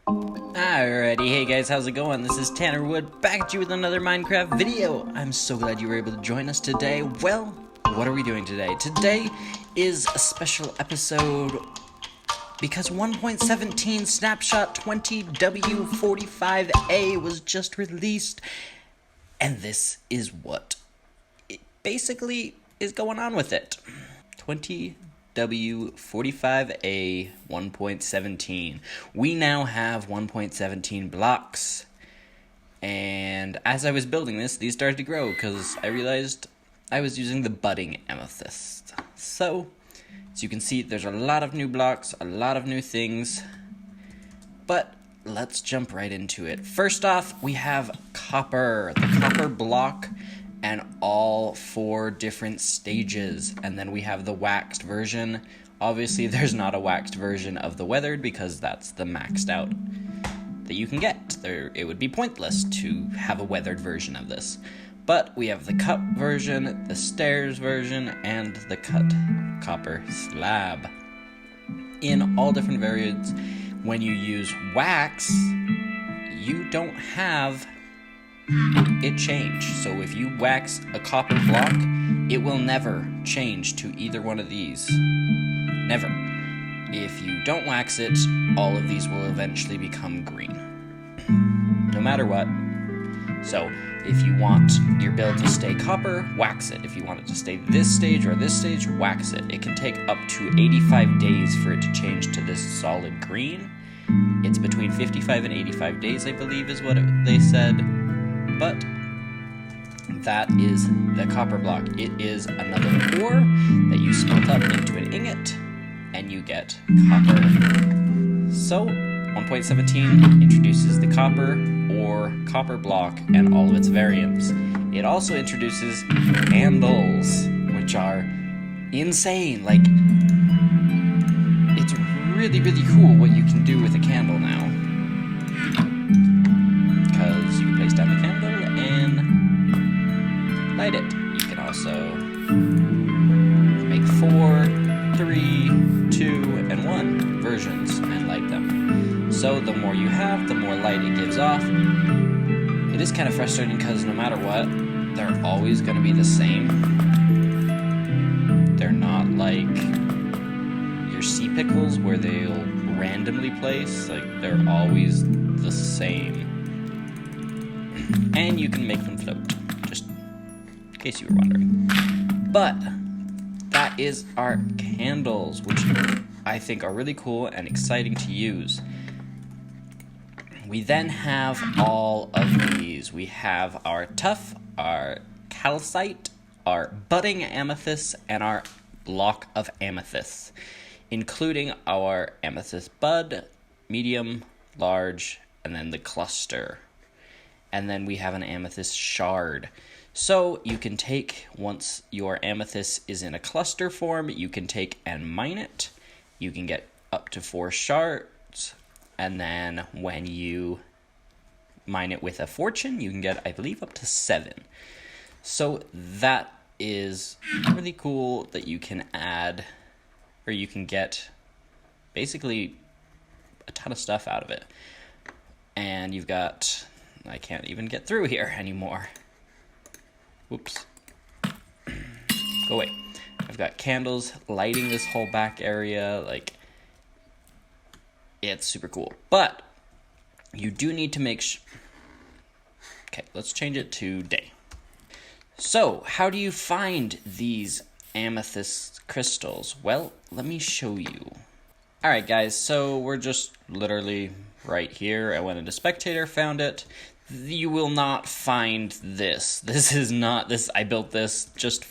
Alrighty, hey guys, how's it going? This is Tanner Wood, back at you with another Minecraft video. I'm so glad you were able to join us today. Well, what are we doing today? Today is a special episode because 1.17 Snapshot 20W45A was just released, and this is what it basically is going on with it. 20W45A 1.17. We now have 1.17 blocks. And as I was building this, these started to grow because I realized I was using the budding amethyst. So, as you can see, there's a lot of new blocks, a lot of new things. But let's jump right into it. First off, we have copper, the copper block, and all 4 different stages. And then we have the waxed version. Obviously, there's not a waxed version of the weathered because that's the maxed out that you can get. It would be pointless to have a weathered version of this. But we have the cut version, the stairs version, and the cut copper slab. In all different variants, when you use wax, you don't have it change. So if you wax a copper block, it will never change to either one of these. Never. If you don't wax it, all of these will eventually become green. No matter what. So if you want your build to stay copper, wax it. If you want it to stay this stage or this stage, wax it. It can take up to 85 days for it to change to this solid green. It's between 55 and 85 days, I believe, is what they said. But that is the copper block. It is another ore that you smelt up into an ingot, and you get copper. So, 1.17 introduces the copper or copper block and all of its variants. It also introduces candles, which are insane. Like, it's really, really cool what you can do with a candle now. Because you can place down the candle and light it. You can also make 4, 3, 2, and 1 versions and light them. So the more you have, the more light it gives off. It is kind of frustrating because no matter what, they're always going to be the same. They're not like your sea pickles where they'll randomly place. Like, they're always the same. And you can make them float, just in case you were wondering. But that is our candles, which I think are really cool and exciting to use. We then have all of these. We have our tuff, our calcite, our budding amethyst, and our block of amethysts, including our amethyst bud, medium, large, and then the cluster. And then we have an amethyst shard. So you can take, once your amethyst is in a cluster form, you can take and mine it. You can get up to 4 shards. And then when you mine it with a fortune, you can get, I believe, up to 7. So that is really cool that you can add, or you can get basically a ton of stuff out of it. And you've got, I can't even get through here anymore. Whoops. Go away. I've got candles lighting this whole back area. Like, it's super cool. But you do need to make okay, let's change it to day. So, how do you find these amethyst crystals? Well, let me show you. Alright guys, so we're just literally right here. I went into Spectator, found it. You will not find this. This is not this. I built this just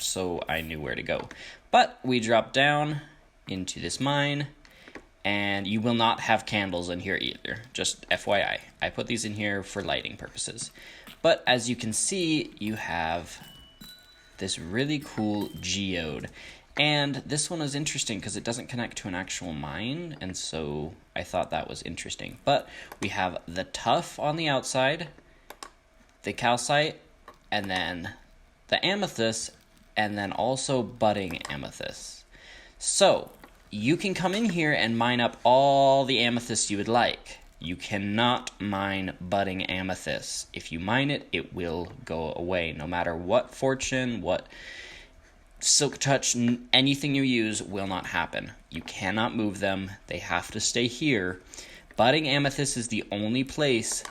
so I knew where to go. But we drop down into this mine, and you will not have candles in here either. Just FYI. I put these in here for lighting purposes. But as you can see, you have this really cool geode. And this one is interesting because it doesn't connect to an actual mine, and so I thought that was interesting. But we have the tuff on the outside, the calcite, and then the amethyst, and then also budding amethyst. So, you can come in here and mine up all the amethyst you would like. You cannot mine budding amethyst. If you mine it, it will go away. No matter what fortune, what silk touch, anything you use will not happen. You cannot move them. They have to stay here. Budding amethyst is the only place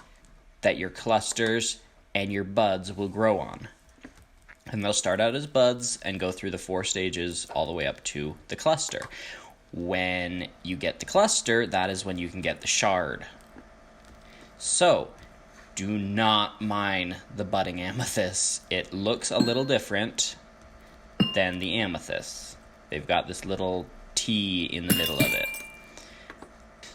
that your clusters and your buds will grow on. And they'll start out as buds and go through the 4 stages all the way up to the cluster. When you get the cluster, that is when you can get the shard. So, do not mine the budding amethyst. It looks a little different than the amethyst. They've got this little T in the middle of it.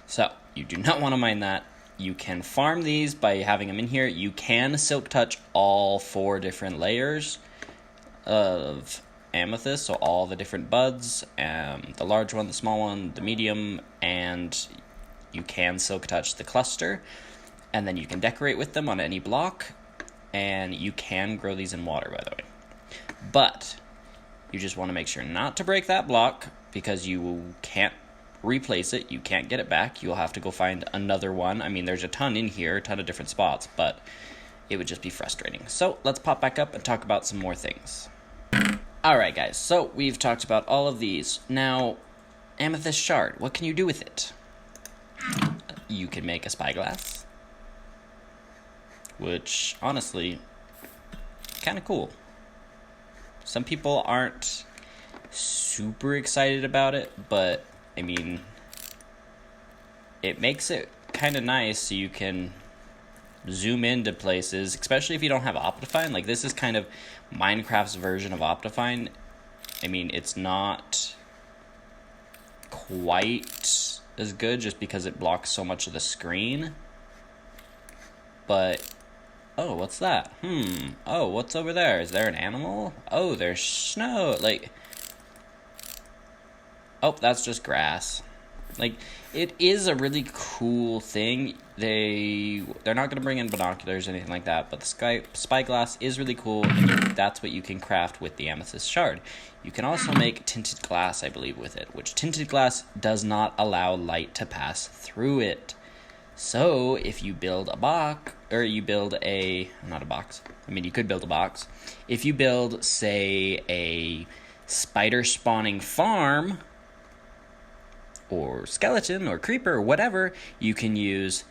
So, you do not want to mine that. You can farm these by having them in here. You can silk touch all 4 different layers of amethyst, so all the different buds, the large one, the small one, the medium, and you can silk touch the cluster. And then you can decorate with them on any block, and you can grow these in water, by the way. But you just want to make sure not to break that block, because you can't replace it. You can't get it back. You'll have to go find another one. I mean, there's a ton in here, a ton of different spots, but it would just be frustrating. So let's pop back up and talk about some more things. Alright guys, so we've talked about all of these. Now, amethyst shard, what can you do with it? You can make a spyglass, which, honestly, kind of cool. Some people aren't super excited about it, but, I mean, it makes it kind of nice so you can zoom into places, especially if you don't have Optifine. Like, this is kind of Minecraft's version of Optifine. I mean, it's not quite as good just because it blocks so much of the screen. But, oh, what's that? Oh, what's over there? Is there an animal? Oh, there's snow. Like, oh, that's just grass. Like, it is a really cool thing. They're not going to bring in binoculars or anything like that, but the spyglass is really cool, and that's what you can craft with the amethyst shard. You can also make tinted glass, I believe, with it, which tinted glass does not allow light to pass through it. So, if you build a box, or you build not a box, I mean, you could build a box. If you build, say, a spider spawning farm, or skeleton, or creeper, or whatever, you can use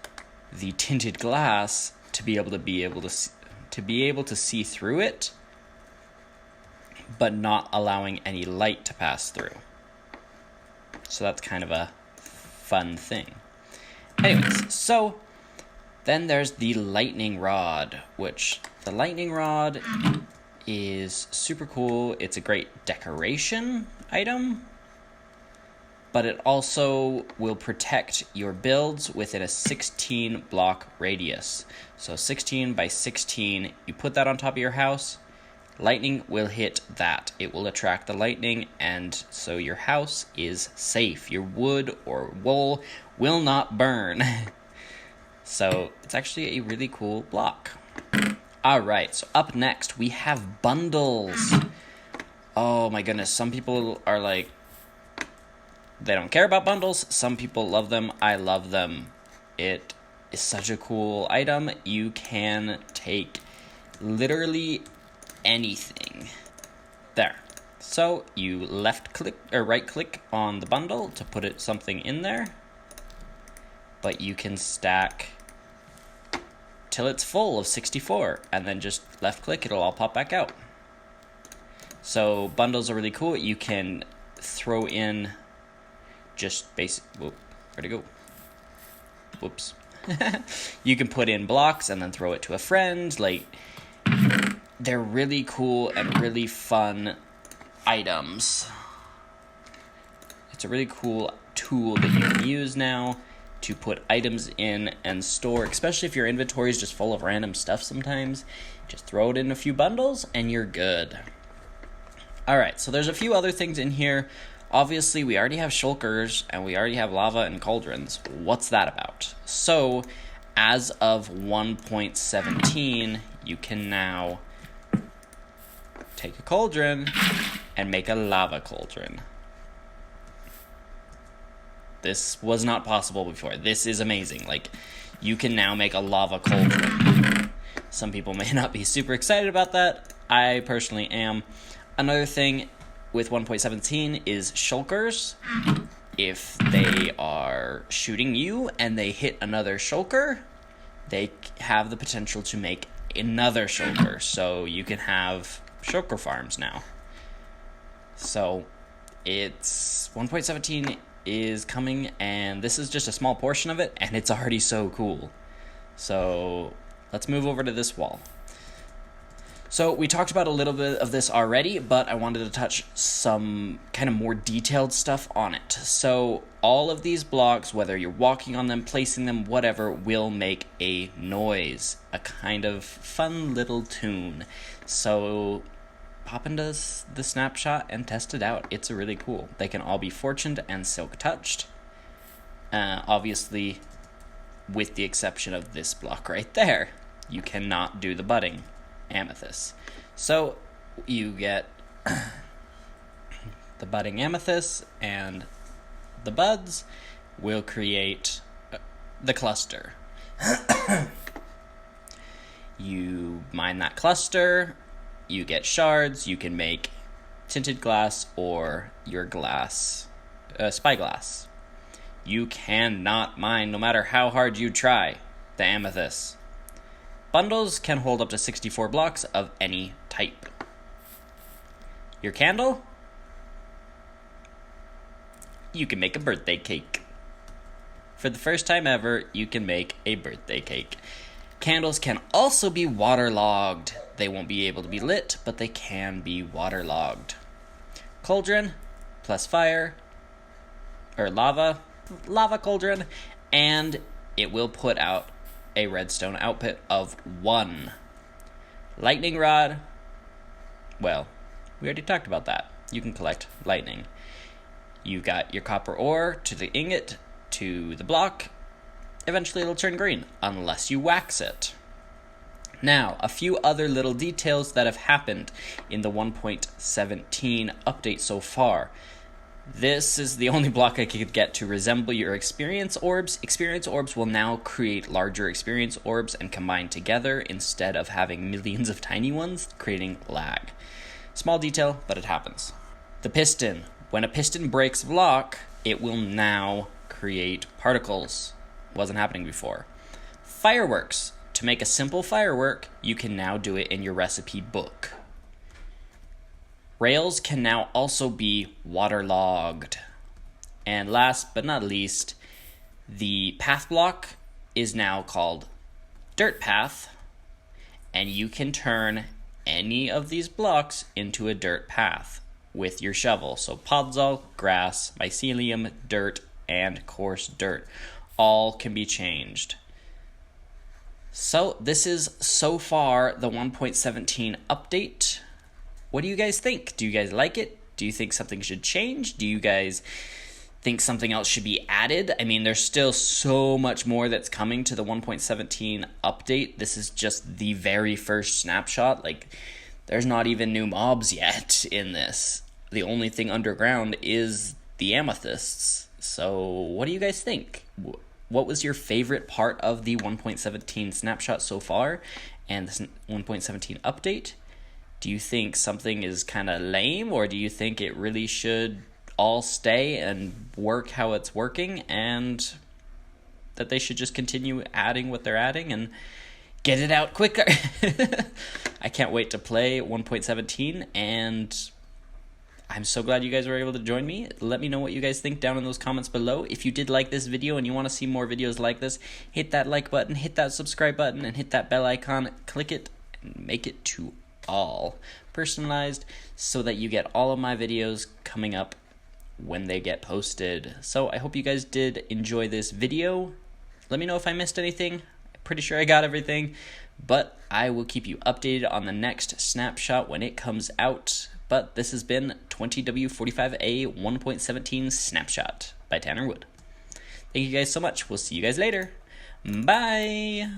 the tinted glass to be able to see through it, but not allowing any light to pass through. So that's kind of a fun thing. Anyways, so then there's the lightning rod, which the lightning rod is super cool. It's a great decoration item, but it also will protect your builds within a 16 block radius. So 16 by 16, you put that on top of your house, lightning will hit that. It will attract the lightning, and so your house is safe. Your wood or wool will not burn. So it's actually a really cool block. Alright, so up next we have bundles. Oh my goodness, some people are like, they don't care about bundles. Some people love them. I love them. It is such a cool item. You can take literally anything. There. So you left click or right click on the bundle to put something in there. But you can stack till it's full of 64, and then just left click, it'll all pop back out. So bundles are really cool. You can throw in just basic, whoop, where'd it go? Whoops. You can put in blocks and then throw it to a friend. Like, they're really cool and really fun items. It's a really cool tool that you can use now to put items in and store, especially if your inventory is just full of random stuff sometimes. Just throw it in a few bundles and you're good. Alright, so there's a few other things in here. Obviously, we already have shulkers, and we already have lava and cauldrons. What's that about? So, as of 1.17, you can now take a cauldron and make a lava cauldron. This was not possible before. This is amazing. Like, you can now make a lava cauldron. Some people may not be super excited about that. I personally am. Another thing with 1.17 is shulkers. If they are shooting you and they hit another shulker, they have the potential to make another shulker. So you can have shulker farms now. So it's 1.17 is coming, and this is just a small portion of it, and it's already so cool. So let's move over to this wall. So we talked about a little bit of this already, but I wanted to touch some kind of more detailed stuff on it. So all of these blocks, whether you're walking on them, placing them, whatever, will make a noise, a kind of fun little tune. So pop into the Snapshot and test it out. It's really cool. They can all be fortuned and silk touched. Obviously, with the exception of this block right there, you cannot do the budding amethyst. So you get the budding amethyst, and the buds will create the cluster. You mine that cluster, you get shards, you can make tinted glass or your glass, spyglass. You cannot mine, no matter how hard you try, the amethyst. Bundles can hold up to 64 blocks of any type. Your candle? You can make a birthday cake. For the first time ever, you can make a birthday cake. Candles can also be waterlogged. They won't be able to be lit, but they can be waterlogged. Cauldron plus fire, or lava cauldron, and it will put out a redstone output of 1. Lightning rod, well, we already talked about that. You can collect lightning. You got your copper ore to the ingot, to the block. Eventually it'll turn green, unless you wax it. Now, a few other little details that have happened in the 1.17 update so far. This is the only block I could get to resemble your experience orbs. Experience orbs will now create larger experience orbs and combine together instead of having millions of tiny ones, creating lag. Small detail, but it happens. The piston. When a piston breaks a block, it will now create particles. Wasn't happening before. Fireworks. To make a simple firework, you can now do it in your recipe book. Rails can now also be waterlogged. And last but not least, the path block is now called dirt path, and you can turn any of these blocks into a dirt path with your shovel. So podzol, grass, mycelium, dirt, and coarse dirt all can be changed. So this is so far the 1.17 update. What do you guys think? Do you guys like it? Do you think something should change? Do you guys think something else should be added? I mean, there's still so much more that's coming to the 1.17 update. This is just the very first snapshot. Like, there's not even new mobs yet in this. The only thing underground is the amethysts. So what do you guys think? What was your favorite part of the 1.17 snapshot so far and the 1.17 update? Do you think something is kind of lame, or do you think it really should all stay and work how it's working, and that they should just continue adding what they're adding and get it out quicker? I can't wait to play 1.17, and I'm so glad you guys were able to join me. Let me know what you guys think down in those comments below. If you did like this video and you want to see more videos like this, hit that like button, hit that subscribe button, and hit that bell icon. Click it and make it to all personalized so that you get all of my videos coming up when they get posted. So I hope you guys did enjoy this video. Let me know if I missed anything. I'm pretty sure I got everything, but I will keep you updated on the next snapshot when it comes out. But this has been 20W45A 1.17 Snapshot by Tanner Wood. Thank you guys so much. We'll see you guys later. Bye!